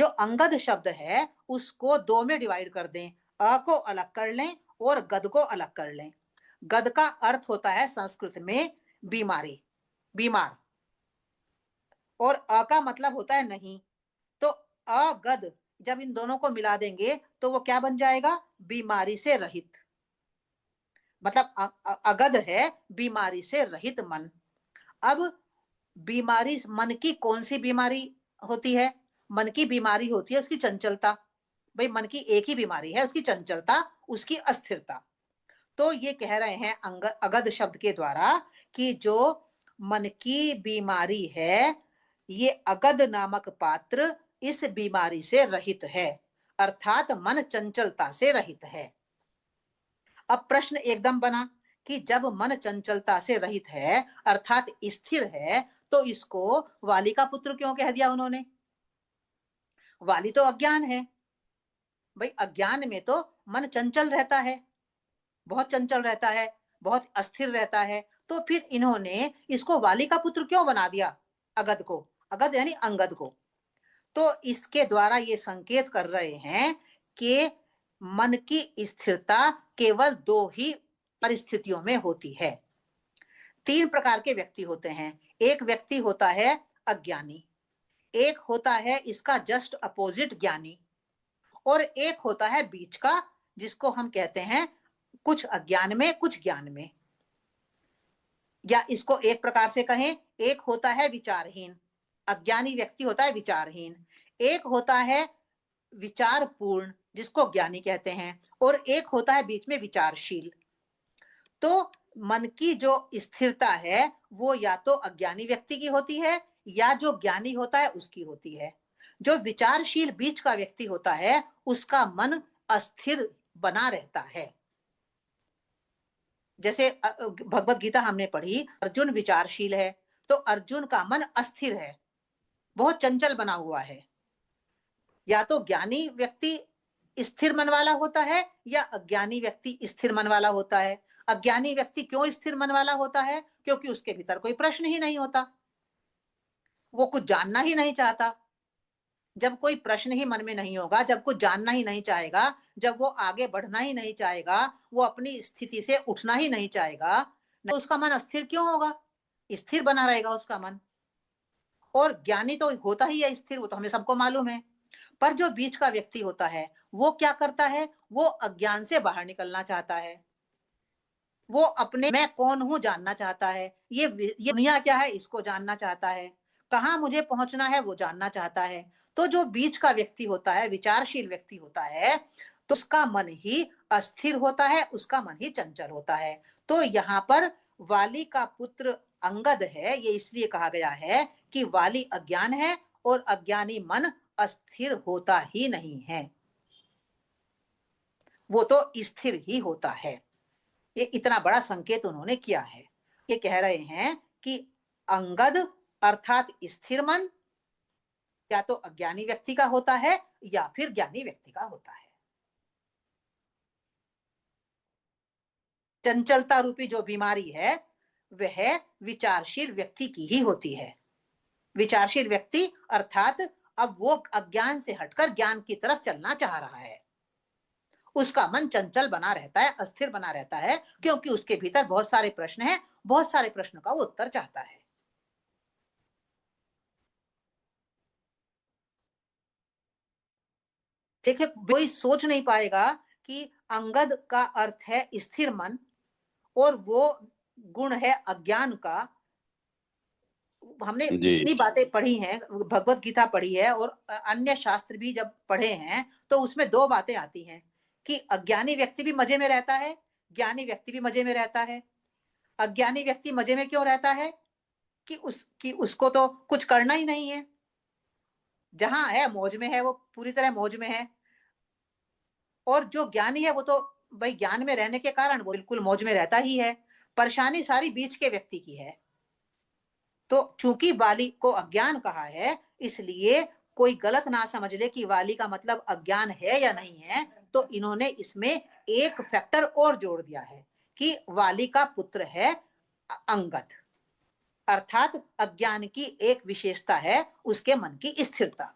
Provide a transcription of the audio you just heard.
जो अंगद शब्द है उसको दो में डिवाइड कर दें, अ को अलग कर लें और गद को अलग कर लें। गद का अर्थ होता है संस्कृत में बीमारी, बीमार, और अ का मतलब होता है नहीं। तो अगद जब इन दोनों को मिला देंगे तो वो क्या बन जाएगा? बीमारी से रहित। मतलब अगद है बीमारी से रहित मन। अब बीमारी मन की कौन सी बीमारी होती है? मन की बीमारी होती है उसकी चंचलता। भाई मन की एक ही बीमारी है, उसकी चंचलता, उसकी अस्थिरता। तो ये कह रहे हैं अगध शब्द के द्वारा कि जो मन की बीमारी है, ये अगध नामक पात्र इस बीमारी से रहित है, अर्थात मन चंचलता से रहित है। अब प्रश्न एकदम बना कि जब मन चंचलता से रहित है अर्थात स्थिर है, तो इसको वाली का पुत्र क्यों कह दिया उन्होंने? वाली तो अज्ञान है। भाई अज्ञान में तो मन चंचल रहता है, बहुत चंचल रहता है, बहुत अस्थिर रहता है। तो फिर इन्होंने इसको वाली का पुत्र क्यों बना दिया? अगध को, अगध यानी अंगद को। तो इसके द्वारा ये संकेत कर रहे हैं कि मन की स्थिरता केवल दो ही परिस्थितियों में होती है। तीन प्रकार के व्यक्ति होते हैं। एक व्यक्ति होता है अज्ञानी, एक होता है इसका जस्ट अपोजिट ज्ञानी, और एक होता है बीच का, जिसको हम कहते हैं कुछ अज्ञान में कुछ ज्ञान में। या इसको एक प्रकार से कहें, एक होता है विचारहीन, अज्ञानी व्यक्ति होता है विचारहीन, एक होता है विचारपूर्ण जिसको ज्ञानी कहते हैं, और एक होता है बीच में विचारशील। तो मन की जो स्थिरता है वो या तो अज्ञानी व्यक्ति की होती है या जो ज्ञानी होता है उसकी होती है। जो विचारशील बीच का व्यक्ति होता है उसका मन अस्थिर बना रहता है। जैसे भगवत गीता हमने पढ़ी, अर्जुन विचारशील है, तो अर्जुन का मन अस्थिर है, बहुत चंचल बना हुआ है। या तो ज्ञानी व्यक्ति स्थिर मन वाला होता है या अज्ञानी व्यक्ति स्थिर मन वाला होता है। अज्ञानी व्यक्ति क्यों स्थिर मन वाला होता है? क्योंकि उसके भीतर कोई प्रश्न ही नहीं होता, वो कुछ जानना ही नहीं चाहता। जब कोई प्रश्न ही मन में नहीं होगा, जब कुछ जानना ही नहीं चाहेगा, जब वो आगे बढ़ना ही नहीं चाहेगा, वो अपनी स्थिति से उठना ही नहीं चाहेगा, तो उसका मन अस्थिर क्यों होगा? स्थिर बना रहेगा उसका मन। और ज्ञानी तो होता ही है स्थिर, वो तो हमें सबको मालूम है। पर जो बीच का व्यक्ति होता है वो क्या करता है? वो अज्ञान से बाहर निकलना चाहता है, वो अपने मैं कौन हूं जानना चाहता है, ये दुनिया क्या है इसको जानना चाहता है, कहां मुझे पहुंचना है वो जानना चाहता है। तो जो बीच का व्यक्ति होता है, विचारशील व्यक्ति होता है, तो उसका मन ही अस्थिर होता है, उसका मन ही चंचल होता है। तो यहाँ पर वाली का पुत्र अंगद है, ये इसलिए कहा गया है कि वाली अज्ञान है और अज्ञानी मन अस्थिर होता ही नहीं है, वो तो स्थिर ही होता है। ये इतना बड़ा संकेत उन्होंने किया है। ये कह रहे हैं कि अंगद अर्थात स्थिर मन या तो अज्ञानी व्यक्ति का होता है या फिर ज्ञानी व्यक्ति का होता है। चंचलता रूपी जो बीमारी है वह विचारशील व्यक्ति की ही होती है। विचारशील व्यक्ति अर्थात अब वो अज्ञान से हटकर ज्ञान की तरफ चलना चाह रहा है, उसका मन चंचल बना रहता है, अस्थिर बना रहता है, क्योंकि उसके भीतर बहुत सारे प्रश्न हैं, बहुत सारे प्रश्नों का वो उत्तर चाहता है। देखिए कोई सोच नहीं पाएगा कि अंगद का अर्थ है स्थिर मन और वो गुण है अज्ञान का। हमने जी इतनी बातें पढ़ी हैं, भगवत गीता पढ़ी है और अन्य शास्त्र भी जब पढ़े हैं तो उसमें दो बातें आती हैं कि अज्ञानी व्यक्ति भी मजे में रहता है, ज्ञानी व्यक्ति भी मजे में रहता है। अज्ञानी व्यक्ति मजे में क्यों रहता है? कि उसको तो कुछ करना ही नहीं है, जहां है मौज में है, वो पूरी तरह मौज में है। और जो ज्ञानी है वो तो भाई ज्ञान में रहने के कारण वो बिल्कुल मौज में रहता ही है। परेशानी सारी बीच के व्यक्ति की है। तो चूंकि वाली को अज्ञान कहा है, इसलिए कोई गलत ना समझ ले कि वाली का मतलब अज्ञान है या नहीं है। तो इन्होंने इसमें एक फैक्टर और जोड़ दिया है कि वाली का पुत्र है अंगद, अर्थात अज्ञान की एक विशेषता है उसके मन की स्थिरता।